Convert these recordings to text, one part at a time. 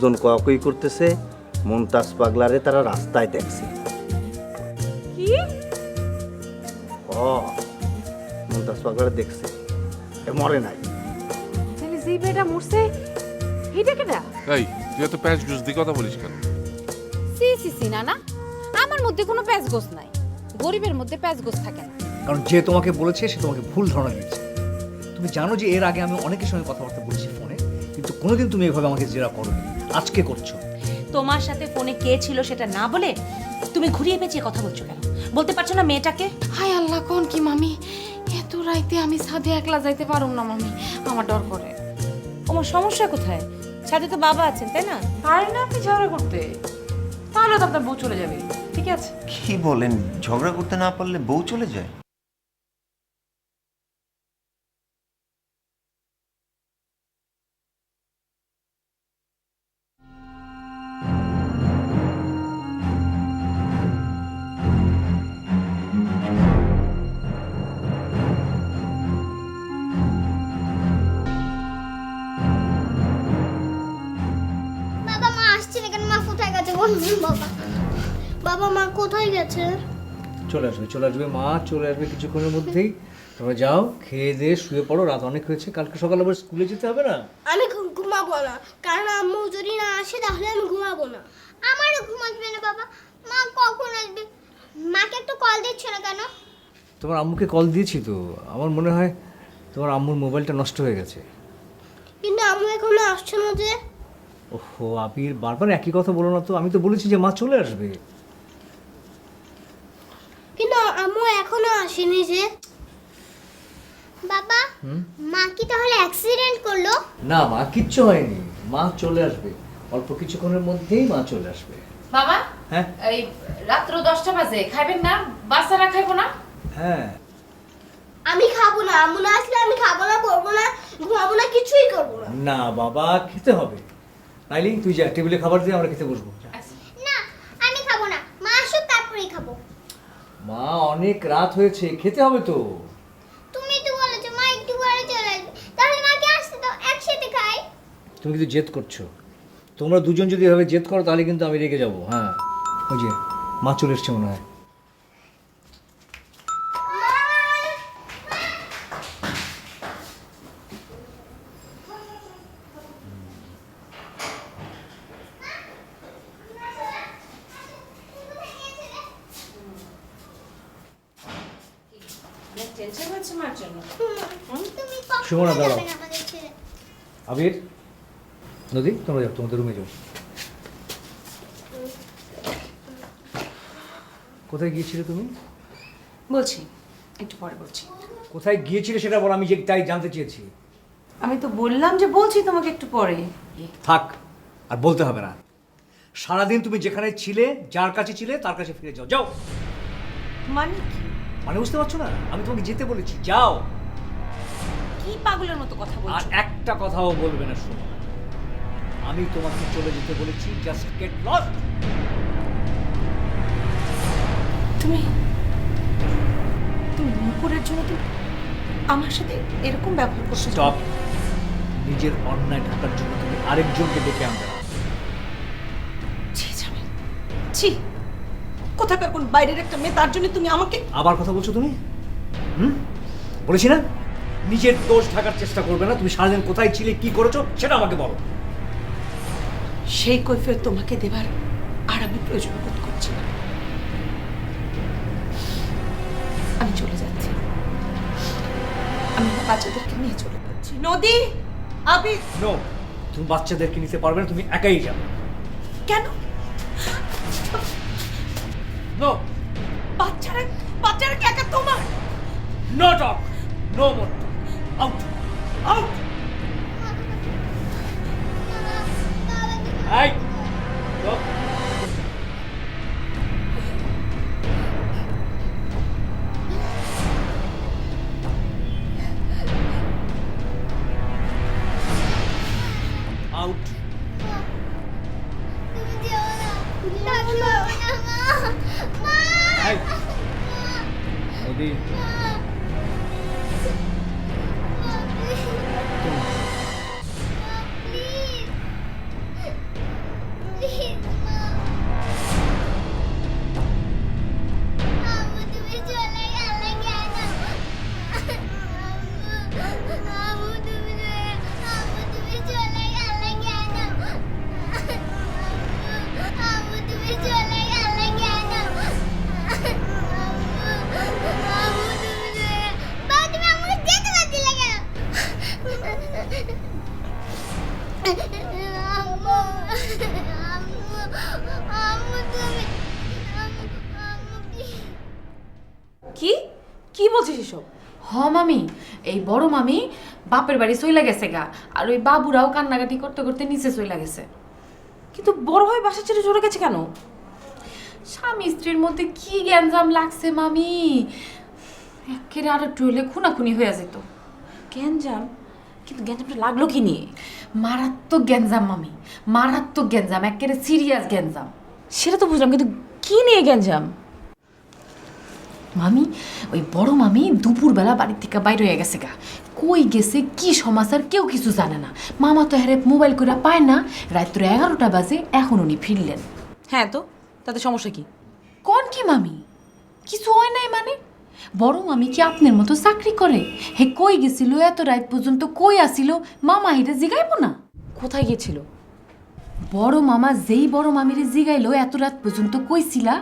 লোকজন কই করতেছে মুমতাজ পাগলারে তারা রাস্তায় দেখছে। কি? ও মুমতাজ পাগলারে দেখছে, এ মরে নাই। তাহলে যেই বেটা মরছে এটা কেডা? এই তুই এত প্যাচ গুজ দিয়ে কথা বলিস কেন? সি সি সি না না, আমার মধ্যে কোনো প্যাচগোছ নাই। গরিবের মধ্যে প্যাচগোছ থাকে না। কারণ যে তোমাকে বলেছে সে তোমাকে ভুল ধারণা দিয়েছে। তুমি জানো যে এর আগে আমি অনেকের সঙ্গে কথাবার্তা বলেছি ফোনে, কিন্তু কোনোদিন তুমি এভাবে আমাকে জেরা করোনি, আজকে করছো। তোমার সাথে ফোনে কে ছিল সেটা না বলে তুমি ঘুরিয়ে পেঁচিয়ে কথা বলছো কেন? বলতে পারছো না মেয়েটাকে? হায় আল্লাহ, কোন কি মামি, এত রাইতে আমি ছাদে একলা যাইতে পারুম না মামি, আমার ডর করে। তোমার সমস্যা কোথায়? সাথে তো বাবা আছেন, তাই না? পারে না আপনি ঝগড়া করতে? তাহলে তো আপনার বউ চলে যাবে। ঠিক আছে? কি বলেন, ঝগড়া করতে না পারলে বউ চলে যায়? বাবা মা আসছে না কেন? মা কোথায় গেছে? বাবা বাবা মা কোথায় গেছে? চলে আসবে মা, চলে আসবে কিছুক্ষণের মধ্যেই। তোমরা যাও, খেয়ে দিয়ে শুয়ে পড়ো, রাত অনেক হয়েছে, কালকে সকালে আবার স্কুলে যেতে হবে না? আমি ঘুমাবো না, কারণ আম্মু যদি না আসে তাহলে আমি ঘুমাবো না। আমারও ঘুম আসবে না বাবা। মা কখন আসবে? মাকে একটু কল দিচ্ছ না কেন? তোমার আম্মুকে কল দিয়েছি তো, আমার মনে হয় তোমার আম্মুর মোবাইলটা নষ্ট হয়ে গেছে। কিন্তু আম্মু এখনো আসছে না যে। ওহো আবির, বারবার একই কথা বলো না তো, আমি তো বলেছি যে মা চলে আসবে। কিন্তু আম্মু এখনো আসেনি যে। বাবা মা কি তাহলে অ্যাক্সিডেন্ট করলো? না মা, কিচ্ছু হয়নি, মা চলে আসবে, অল্প কিছুক্ষণের মধ্যেই মা চলে আসবে। বাবা, হ্যাঁ এই রাত্র 10টা বাজে, খাইবেন না? বাচ্চারা খাইবো না? হ্যাঁ। আমি খাবো না, আম্মু না আসলে আমি খাবো না, পড়বো না, ঘুমাবো না, কিছুই করবো না। না বাবা, খেতে হবে। নাইলি তুই যা, টেবিলে খাবার দিয়ে আমরা খেতে বসবো। না আমি খাবো না, মা আসুক তারপরেই খাবো। মা অনেক রাত হয়েছে, খেতে হবে তো। তুমি তো বলেছো মা একটু পরে চলে আসবে, তাহলে মাকে আসতে দাও, একসাথে খাই। তুমি কিন্তু জেদ করছো, তোমরা দুজন যদি এভাবে জেদ করো তাহলে কিন্তু আমি রেগে যাবো। হ্যাঁ ওই যে মা চলে এসছে মনে হয়। টেনশন হচ্ছে মার জন্য? তুমি কখন সুমনা, দাঁড়াও। যাবে আমাদের ছেড়ে? আবির, নদী, তোমরা যাও, তোমাদের রুমে যাও। কোথায় গিয়েছিলে তুমি? বলছি, একটু পরে বলছি। কোথায় গিয়েছিলে সেটা বলো, আমি যে তাই জানতে চেয়েছি। আমি তো বললাম যে বলছি তোমাকে একটু পরে। থাক, আর বলতে হবে না। সারাদিন তুমি যেখানে ছিলে, যার কাছে ছিলে, তার কাছে ফিরে যাও। যাও। মানে কি? মানে বুঝতে পারছো না? আমি তোমাকে যেতে বলেছি, যাও। কি পাগলের মতো কথা আর বলছো? একটা কথাও বলবে না, শোনো। আমি তোমাকে চলে যেতে বলেছি, জাস্ট গেট লস্ট। তুমি তুমি মুকুরের জন্য তুমি আমার সাথে এরকম ব্যবহার করছো? স্টপ। নিজের অন্যায় ঢাকার জন্য তুমি আরেকজনকে ডেকে আনবে না। ছি জামিল, ছি। কোথাকার কোন বাইরের একটা মেয়ে, তার জন্য তুমি আমাকে। আবার কথা বলছো তুমি? বলেছি না, নিজের দোষ ঢাকার চেষ্টা করবে না। তুমি সারাদিন কোথায় ছিলে, কি করেছো, সেটা আমাকে বলো। সেই কৈফিয়ত তোমাকে দেবার আর আমি প্রয়োজন বোধ করছি না। আমি চলে যাচ্ছি, আমি আমার বাচ্চাদেরকে নিয়ে চলে যাচ্ছি। নদী, আবি। নো, তুমি বাচ্চাদেরকে নিতে পারবে না, তুমি একাই যাবে। কেন? নো, বাচ্চারা বাচ্চারা কি একা তোমার? No talk, no more. Out, out. এই, stop. আউট। তুমি যেও না, যাবো না মা। মা এই, নদী, প্লিজ কি বলছিস এসব? হ মামি, এই বড় মামি বাপের বাড়ি চইলা গেছে গা, আর ওই বাবুরাও কান্নাকাটি করতে করতে নিচে চইলা গেছে। কিন্তু বড় ভাই বাসা ছেড়ে চলে গেছে কেন? স্বামী স্ত্রীর মধ্যে কি গ্যাঞ্জাম লাগছে মামি, একেবারে আর একটু হলে খুনাখুনি হয়ে যেত। গ্যাঞ্জাম? কিন্তু গ্যাঞ্জামটা লাগলো কি নিয়ে? মারাত্মক গ্যাঞ্জাম মামি, মারাত্মক গ্যাঞ্জাম, একেবারে সিরিয়াস গ্যাঞ্জাম। সেটা তো বুঝলাম, কিন্তু কি নিয়ে গ্যাঞ্জাম? মামি, ওই বড় মামি দুপুরবেলা বাড়ির থেকে বাইরে হয়ে গেছে গা, কই গেছে কি সমাচার কেউ কিছু জানে না। মামা তো হ্যারে মোবাইল করে পায় না, রাত্র 11টা বাজে এখন উনি ফিরলেন। হ্যাঁ, তো তাতে সমস্যা কি? কোন কি মামি, কিছু হয় নাই মানে? বড় মামি কি আপনার মতো চাকরি করে? হে কই গেছিল এত রাত পর্যন্ত, কই আসিল মামা এটা জিগাইব না? কোথায় গিয়েছিল? বড় মামা যেই বড় মামিরে জিগাইলো এত রাত পর্যন্ত কইছিলা,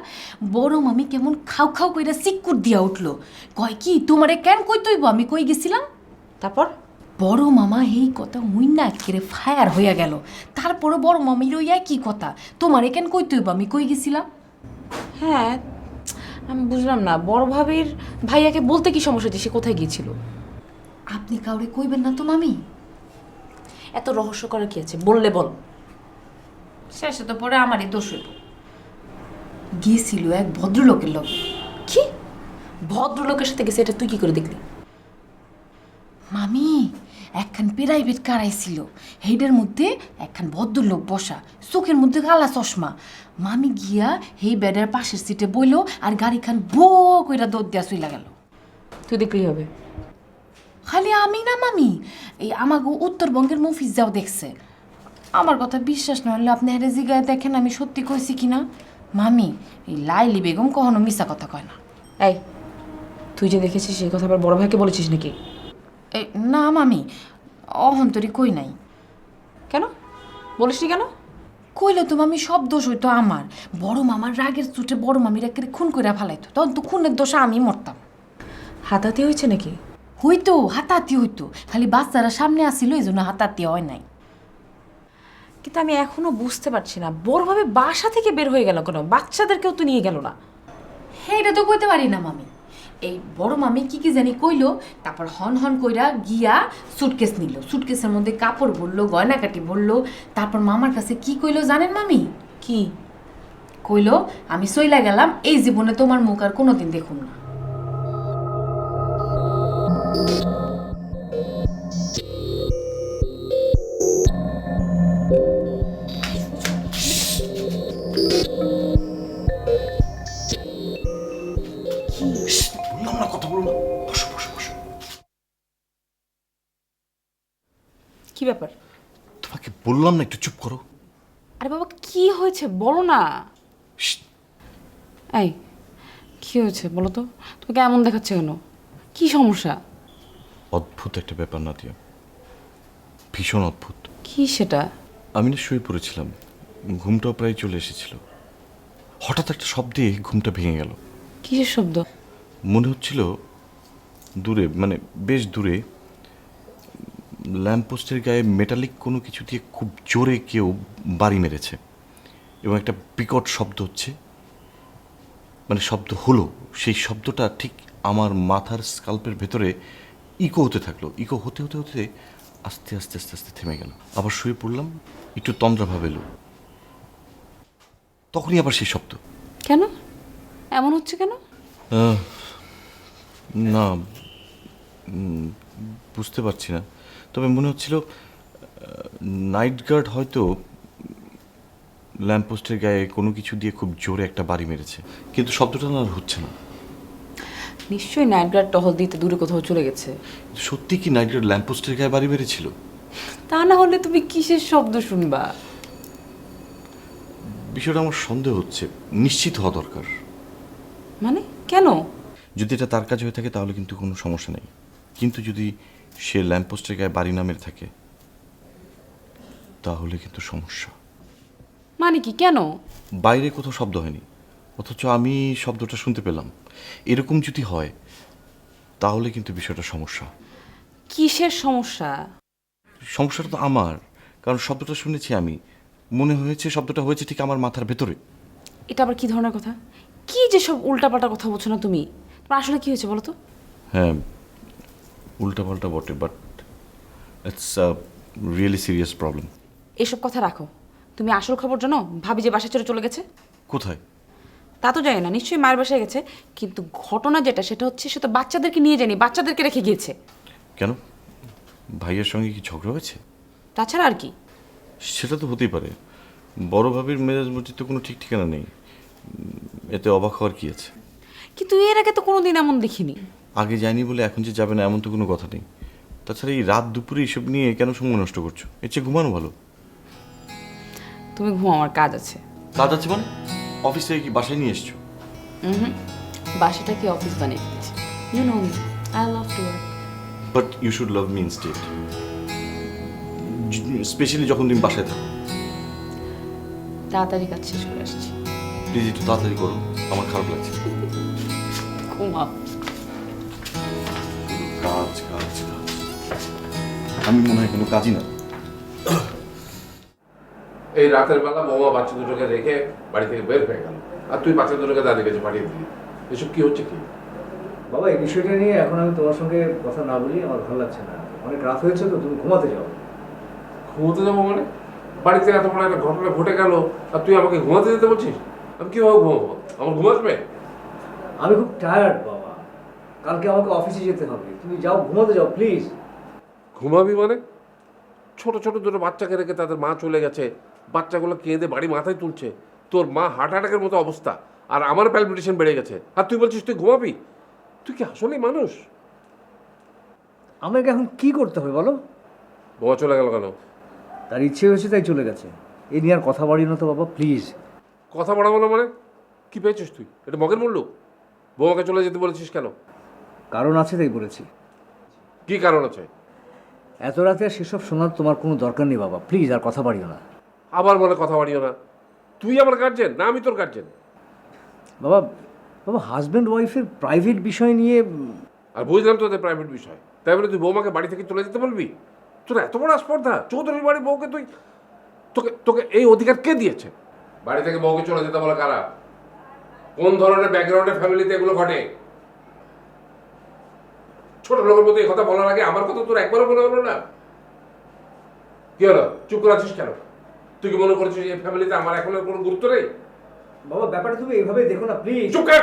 বড় মামি কেমন খাও খাও কইরা সিক্কুর দিয়া উঠলো, কয় কি তোমারে কেন কই তৈব আমি কই গেছিলাম? তারপর? বড় মামা এই কথা মুইন্না একেবারে ফায়ার হইয়া গেল। তারপরে বড় মামির ওই কি কথা, তোমারে কেন কই তৈব আমি কই গেছিলাম? হ্যাঁ, আমি বুঝলাম না, বড় ভাবির ভাইয়াকে বলতে কি সমস্যা যে সে কোথায় গিয়েছিল? আপনি কাউরে কইবেন না তো মামি? এত রহস্য করার কি আছে, বললে বল। শেষে তো পরে আমারই দোষ হইব। গিয়েছিল এক ভদ্রলোকের লগে। কি? ভদ্রলোকের সাথে গেছে, এটা তুই কি করে দেখলি? মামি, একখান প্রাইভেট কার আইছিল, হেডের মধ্যে একখান ভদ্রলোক বসা, চোখের মধ্যে কালা চশমা। মামি গিয়া হেই বেডের পাশের সিটে বইলো, আর গাড়িখান বো কইরা দৌড় দিয়া চইলা গেল। তুই দেখলি হবে? খালি আমি না মামি, এই আমাগো উত্তরবঙ্গের মফিজ যাও দেখছে। আমার কথা বিশ্বাস না হলে আপনি হেরে জিগায় দেখেন আমি সত্যি কইছি কিনা। মামি, এই লাইলি বেগম কখনো মিশা কথা কয় না। এই, তুই যে দেখেছিস সেই কথা আবার বড় ভাইকে বলেছিস নাকি? এই না মামি, অহন্তরি কই নাই। কেন বলিসনি কেন? কইলে তো মামি সব দোষ হইতো আমার। বড় মামার রাগের চোটে বড় মামির একেবারে খুন কইরা ফেলাইতো, তখন তো খুনের দোষে আমি মরতাম। হাতাতে হয়েছে নাকি? হইতো, হাতাহাতি হইতো, খালি বাচ্চারা সামনে আসছিল এই জন্য হাতাহাতি হয় নাই। কিন্তু আমি এখনো বুঝতে পারছি না, বড় ভাবে বাসা থেকে বের হয়ে গেল কেন? বাচ্চাদেরকেও তো নিয়ে গেল না। হ্যাঁ, এটা তো কইতে পারি না মামি। এই বড় মামি কি কি জানি কইলো, তারপর হন হন কইরা গিয়া সুটকেস নিল, সুটকেসের মধ্যে কাপড় ভরলো, গয়নাকাটি ভরলো। তারপর মামার কাছে কি কইলো জানেন মামি? কি কইলো, আমি চইলা গেলাম, এই জীবনে তোমার মুখ আর কোনোদিন দেখুন না। বললাম না কথা বলো না, বসো বসো বসো। কি ব্যাপার? তোমাকে বললাম না একটু চুপ করো। আরে বাবা, কি হয়েছে বলো না। এই, কি হয়েছে বলো তো? তোকে এমন দেখাচ্ছে কেন? কি সমস্যা? অদ্ভুত একটা ব্যাপার নাদিয়া, ভীষণ অদ্ভুত। কি সেটা? আমি না শুয়ে পড়েছিলাম, ঘুমটাও প্রায় চলে এসেছিল। হঠাৎ একটা শব্দে ঘুমটা ভেঙে গেল। কিসের শব্দ? মনে হচ্ছিল দূরে, মানে বেশ দূরে, ল্যাম্পপোস্টের গায়ে মেটালিক কোনো কিছু দিয়ে খুব জোরে কেউ বাড়ি মেরেছে এবং একটা বিকট শব্দ হচ্ছে, মানে শব্দ হলো, সেই শব্দটা ঠিক আমার মাথার স্কাল্পের ভেতরে ইকো হতে থাকলো। ইকো হতে হতে হতে আস্তে আস্তে আস্তে আস্তে থেমে গেল। আবার শুয়ে পড়লাম, একটু তন্দ্রাভাব এলো, তখনই আবার সেই শব্দ। কেন এমন হচ্ছে কেন? না, বুঝতে পারছি না, তবে মনে হচ্ছিল নাইট গার্ড হয়তো ল্যাম্পপোস্টের গায়ে কোনো কিছু দিয়ে খুব জোরে একটা বাড়ি মেরেছে, কিন্তু শব্দটা না আর হচ্ছে না। নিশ্চয়ই নাইট গার্ড টহল দিতে দূরে কোথাও চলে গেছে। সত্যি কি নাইট গার্ড ল্যাম্পপোস্টের গায়ে বাড়ি মেরেছিল? তা না হলে তুমি কিসের শব্দ শুনবা? বিষয়টা আমার সন্দেহ হচ্ছে, নিশ্চিত হওয়া দরকার। মানে কেন? যদি এটা তার কাজ হয়ে থাকে তাহলে কিন্তু কোনো সমস্যা নেই, কিন্তু যদি সে ল্যাম্পপোস্টের গায়ে বাড়ি না মেরে থাকে তাহলে কিন্তু সমস্যা। মানে কি? কেন? বাইরে কোথাও শব্দ হয়নি, অথচ আমি শব্দটা শুনতে পেলাম। এরকম যদি হয় তাহলে কিন্তু বিষয়টা সমস্যা। কিসের সমস্যা? সমস্যাটা তো আমার, কারণ শব্দটা শুনেছি আমি, মনে হয়েছে শব্দটা হয়েছে ঠিক আমার মাথার ভেতরে। এটা আবার কি ধরনের কথা? কি যে সব উল্টাপাল্টা কথা বলছো না তুমি? তোমার আসলে কি হয়েছে বলো তো? হ্যাঁ, উল্টাপাল্টা বটে, but it's a really serious problem. এসব কথা রাখো, তুমি আসল খবর জানো ভাবি যে বাসা ছেড়ে চলে গেছে? কোথায়? তা তো জানি না, নিশ্চয়ই মায়ের বাসায় গেছে, কিন্তু ঘটনা যেটা সেটা হচ্ছে সে তো বাচ্চাদেরকে নিয়ে যায়নি, বাচ্চাদেরকে রেখে গিয়েছে। কেন, ভাইয়ের সঙ্গে কি ঝগড়া হয়েছে? তাছাড়া আর কি? সেটা তো হতেই পারে, বড় ভাবির মেজাজ মধ্যে তো কোনো ঠিক ঠিকানা নেই, এতে অবাক হওয়ার কি আছে? কিন্তু এর আগে তো কোনোদিন এমন দেখিনি। আগে যায়নি বলে এখন যে যাবে না এমন তো কোনো কথা নেই। তাছাড়া এই রাত দুপুরে এইসব নিয়ে কেন সময় নষ্ট করছো? এর চেয়ে ঘুমানো ভালো। তুমি ঘুমো, আমার কাজ আছে। কাজ আছে মানে? অফিস থেকে কি বাসায় নিয়ে এসছো? বাসাটাকে অফিস বানিয়ে ফেলেছি। You know me, I love to work. But you should love me instead, specially যখন তুমি বাসায় থাকো। তাড়াতাড়ি কাজ শেষ করে আসছি। প্লিজ একটু তাড়াতাড়ি করো, আমার খারাপ লাগছে। ঘুমাও। কাজ কাজ কাজ, আমি মনে হয় কোনো কাজই না। এই রাতের বেলা বৌমা বাচ্চা দুটোকে রেখে বাড়ি থেকে বের হয়ে গেল, আর তুই বাচ্চা দুটোকে দাদির কাছে পাঠিয়ে দিলি। এসব কি হচ্ছে কি? বাবা, এই বিষয়টা নিয়ে এখন আমি তোমার সঙ্গে কথা না বলি আমার ভালো লাগছে না। অনেক রাত হয়েছে তো, তুমি ঘুমাতে যাও। ঘুমোতে যাবো মানে? বাড়িতে এত বড় একটা ঘটনা ঘটে গেল আর তুই আমাকে ঘুমাতে যেতে বলছিস? আমি কিভাবে ঘুমাবো? আমার ঘুম আসবে? আমি খুব টায়ার্ড বাবা, কালকে আমাকে অফিসে যেতে হবে। তুমি যাও, ঘুমাতে যাও প্লিজ। ঘুমাবি মানে? ছোট ছোট দুটো বাচ্চাকে রেখে তাদের মা চলে গেছে, বাচ্চাগুলো কেঁদে বাড়ি মাথায় তুলছে, তোর মা হার্ট অ্যাটাকের মতো অবস্থা, আর আমার প্যালপিটেশন বেড়ে গেছে, আর তুই বলছিস তুই ঘুমাবি? তুই কি আসলেই মানুষ? আমাকে এখন কি করতে হবে বলো? বৌমা চলে গেল কেন? তার ইচ্ছে হয়েছে তাই চলে গেছে। এ নিয়ে আর কথা বাড়ি না তো বাবা, প্লিজ। কথা বাড়াবো না মানে? কি পেয়েছিস তুই? এটা মগের মূল্য? বৌমাকে চলে যেতে বলেছিস কেন? কারণ আছে তাই বলেছি। কি কারণ আছে? এত রাতে আর সেসব শোনার তোমার কোনো দরকার নেই বাবা, প্লিজ আর কথা বাড়িও না। আবার বলে কথা বাড়িও না? তুই আমার গার্জেন না আমি তোর গার্জেন? বাবা, বাবা, হাজব্যান্ড ওয়াইফের প্রাইভেট বিষয় নিয়ে। আর বুঝলাম তোদের প্রাইভেট বিষয়, তাই বলে তুই বৌমাকে বাড়ি থেকে চলে যেতে বলবি? তোর এত বড় আস্পর্ধা, চৌধুরীর বাড়ির বউকে তুই, তোকে তোকে এই অধিকার কে দিয়েছে? বাড়ি থেকে বউকে চলে যেতে বলা কারা? কোন ধরনের ব্যাকগ্রাউন্ডের ফ্যামিলিতে এগুলো ঘটে? ছোট লোকের মধ্যে এই কথা বলার আগে আমার কথা তোর একবারও মনে হলো না? কি হলো, চুপ করে আছিস কেন? তুই কি মনে করছিস এই ফ্যামিলিতে আমার এখন আর কোনো গুরুত্ব নেই? বাবা, ব্যাপারটা তুমি এইভাবে দেখো না প্লিজ। চুপ কর!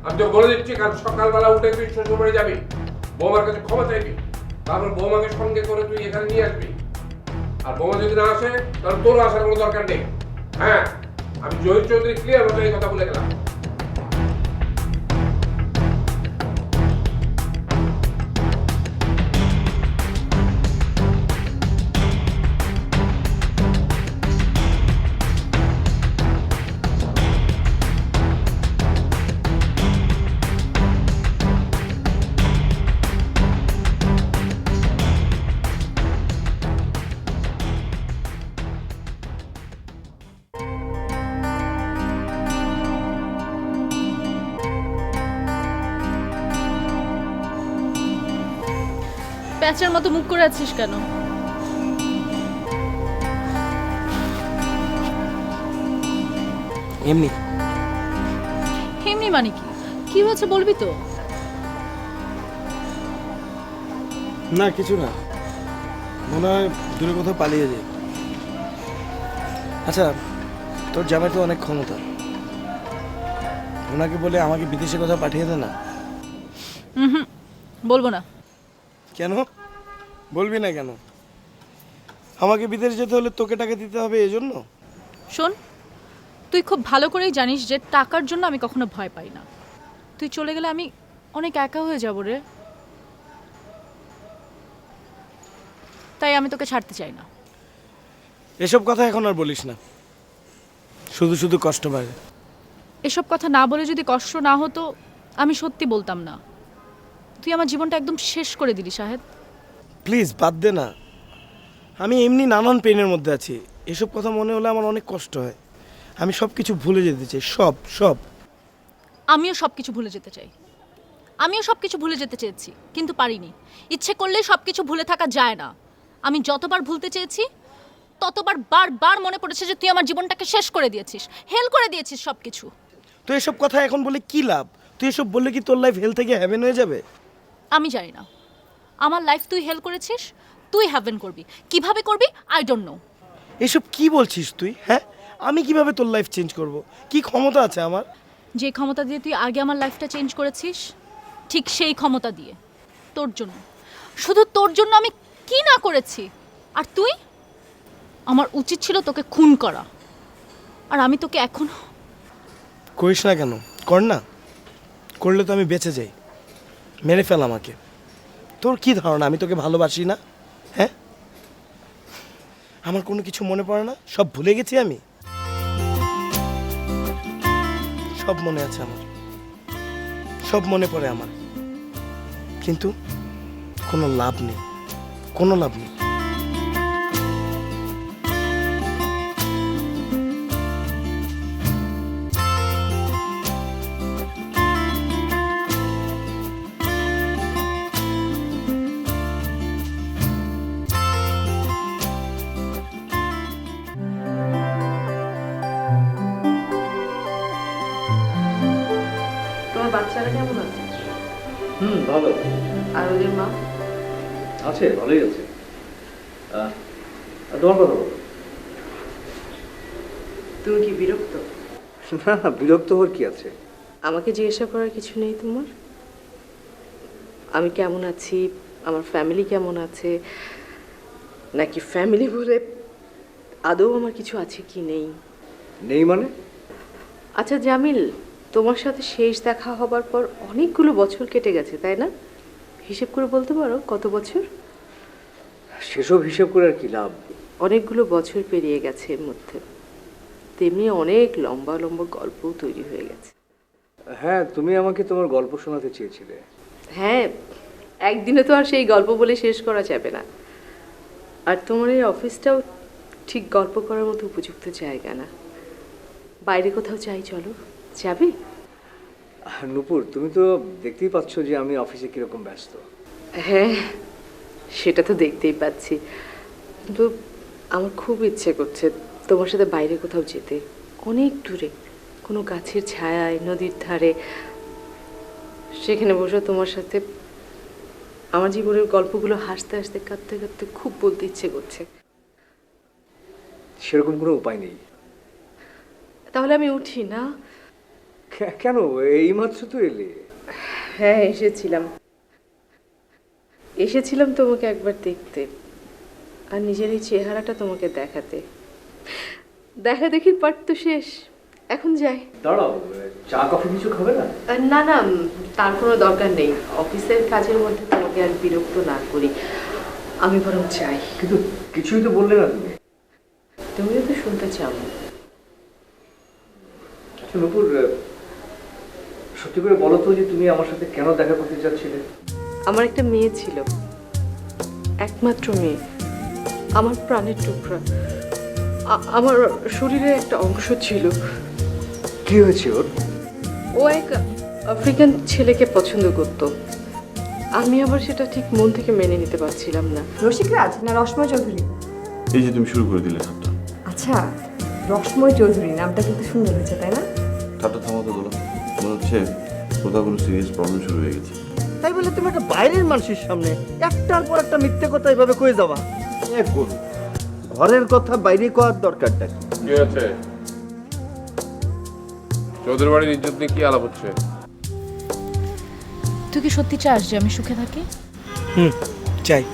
আমি তো বলে দিচ্ছি, কাল সকালবেলা উঠে তুই শ্বশুর বাড়ি যাবি, বৌমার কাছে ক্ষমা চাইবি, তারপর বৌমাকে সঙ্গে করে তুই এখানে নিয়ে আসবি। আর বৌমা যদি না আসে তাহলে তোর আসার কোনো দরকার নেই। হ্যাঁ, আমি জহির চৌধুরী ক্লিয়ার ভাবে এই কথা বলে গেলাম। প্যাঁচার মতো মুখ করে আছিস কেন? এমনি। এমনি মানে কি? কি হয়েছে বলবি তো? না কিছু না, মনে হয় দূরে কোথাও পালিয়ে যায়। আচ্ছা, তোর জামাই তো অনেক ক্ষমতা, ওনাকে বলে আমাকে বিদেশে কোথাও পাঠিয়ে দে না। বলবো না। কেন বলবি না কেন? আমাকে বিদেশ যেতে হলে তোকে টাকা দিতে হবে এজন্য? শোন, তুই খুব ভালো করেই জানিস যে টাকার জন্য আমি কখনো ভয় পাই না। তুই চলে গেলে আমি অনেক একা হয়ে যাব রে, তাই আমি তোকে ছাড়তে চাই না। এসব কথা এখন আর বলিস না, শুধু শুধু কষ্ট বাড়ে। এসব কথা না বলে যদি কষ্ট না হতো আমি সত্যি বলতাম না। তুই আমার জীবনটা একদম শেষ করে দিলি শাহেদ। প্লিজ বাদ দে না, আমি এমনি নানান পেনের মধ্যে আছি, এসব কথা মনে হলে আমার অনেক কষ্ট হয়। আমি সব কিছু ভুলে যেতে চাই, সব সব। আমিও সব কিছু ভুলে যেতে চাই, আমিও সব কিছু ভুলে যেতে চেয়েছি, কিন্তু পারিনি। ইচ্ছে করলে সব কিছু ভুলে থাকা যায় না। আমি যতবার ভুলতে চেয়েছি ততবার বারবার মনে পড়েছে যে তুই আমার জীবনটাকে শেষ করে দিয়েছিস, হেল করে দিয়েছিস সব কিছু। তো এসব কথা এখন বলে কি লাভ? তুই এসব বললে কি তোর লাইফ হেল থেকে হ্যাভেন হয়ে যাবে? আমি জানি না আমার লাইফ তুই হেল্প করেছিস, তুই হ্যাভেন করবি, কিভাবে করবি আই ডোন্ট নো। এসব কি বলছিস তুই? হ্যাঁ, আমি কিভাবে তোর লাইফ চেঞ্জ করব? কি ক্ষমতা আছে আমার? যে ক্ষমতা দিয়ে তুই আগে আমার লাইফটা চেঞ্জ করেছিস, ঠিক সেই ক্ষমতা দিয়ে তোর জন্য, শুধু তোর জন্য আমি কি না করেছি। আর তুই, আমার উচিত ছিল তোকে খুন করা, আর আমি তোকে এখন। করিস না কেন? কর না, করলে তো আমি বেঁচে যাই। মেরে ফেল আমাকে। তোর কি ধারণা আমি তোকে ভালোবাসি না? হ্যাঁ, আমার কোনো কিছু মনে পড়ে না? সব ভুলে গেছি আমি? সব মনে আছে আমার, সব মনে পড়ে আমার, কিন্তু কোনো লাভ নেই, কোনো লাভ নেই। তোমার বাচ্চারা কেমন আছে? ভালো আর ওদের মা? আছে, ভালোই আছে। তোমার কথা বলো। তুমি কি বিরক্ত? না না, বিরক্ত হওয়ার কি আছে? আমাকে জিজ্ঞাসা করার কিছু নেই তোমার? আমি কেমন আছি, আমার ফ্যামিলি কেমন আছে, নাকি ফ্যামিলি বলে আদৌ আমার কিছু আছে কি নেই? নেই মানে? আচ্ছা জামিল, তোমার সাথে শেষ দেখা হবার পর অনেকগুলো বছর কেটে গেছে, তাই না? হিসেব করে বলতে পারো কত বছর? সেসব হিসেব করে আর কি লাভ? অনেকগুলো বছর পেরিয়ে গেছে এর মধ্যে, তেমনি অনেক লম্বা লম্বা গল্পও তৈরি হয়ে গেছে। হ্যাঁ, তুমি আমাকে তোমার গল্প শোনাতে চেয়েছিলে। হ্যাঁ, একদিনে তো আর সেই গল্প বলে শেষ করা যাবে না। আর তোমার এই অফিসটাও ঠিক গল্প করার মতো উপযুক্ত জায়গা না। বাইরে কোথাও যাই, চলো। যাবে? নূপুর, তুমি তো দেখতেই পাচ্ছ যে আমি অফিসে কিরকম ব্যস্ত। হ্যাঁ, সেটা তো দেখতেই পাচ্ছি, কিন্তু আমার খুব ইচ্ছে করছে তোমার সাথে বাইরে কোথাও যেতে, অনেক দূরে, কোনো গাছের ছায়ায়, নদীর ধারে, সেখানে বসে তোমার সাথে আমার জীবনের গল্পগুলো হাসতে হাসতে, কাঁদতে কাঁদতে খুব বলতে ইচ্ছে করছে। সেরকম কোনো উপায় নেই। তাহলে আমি উঠি না? কেন, এইমাত্র তো এলে। হ্যাঁ, এসেছিলাম তোমাকে একবার দেখতে, আর নিজের এই চেহারাটা তোমাকে দেখাতে। দেখা দেখির পার্ট তো শেষ, এখন যাই। দাঁড়াও, চা কফি কিছু খাবে না? না না, তার কোনো দরকার নেই। অফিসের কাজের মধ্যে তোমাকে আর বিরক্ত না করি, আমি বরং চাই। কিন্তু কিছুই তো বললে না তুমি। তুমিও তো শুনতে চাও। আচ্ছা নূপুর, সত্যি করে বলো তো যে তুমি আমার সাথে কেন দেখা করতে চাচ্ছিলে? আমার একটা মেয়ে ছিল, একমাত্র মেয়ে, আমার প্রাণের টুকরা, আমার শরীরে একটা অংশ ছিল। কি হয়েছে ওর? ও এক আফ্রিকান ছেলেকে পছন্দ করত, আমি আবার সেটা ঠিক মন থেকে মেনে নিতে পারছিলাম না। রসিকরাজ না রসময় চৌধুরী? এই যে তুমি শুরু করে দিলে ঠাট্টা। আচ্ছা, রসময় চৌধুরী নামটা কিন্তু সুন্দর হয়েছে, তাই না? ঠাট্টা থামাতে বলো, মনে হচ্ছে কোথাও কোনো সিরিয়াস প্রবলেম শুরু হয়ে গেছে। তাই বলে তুমি একটা বাইরের মানুষের সামনে একটার পর একটা মিথ্যে কথা এইভাবে কয়ে যাবা? এক গরু, ঘরের কথা বাইরে করার দরকারটা কি? কি আছে? চৌধুরী বাড়ির ইজ্জত নিয়ে কি আলাপ হচ্ছে? তুই কি সত্যি চাস যে আমি সুখে থাকি? চাই।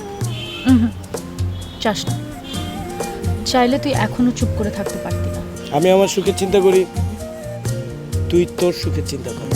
চাস না? চাইলে তুই এখনো চুপ করে থাকতে পারতি না। আমি আমার সুখের চিন্তা করি, তুই তোর সুখের চিন্তা কর।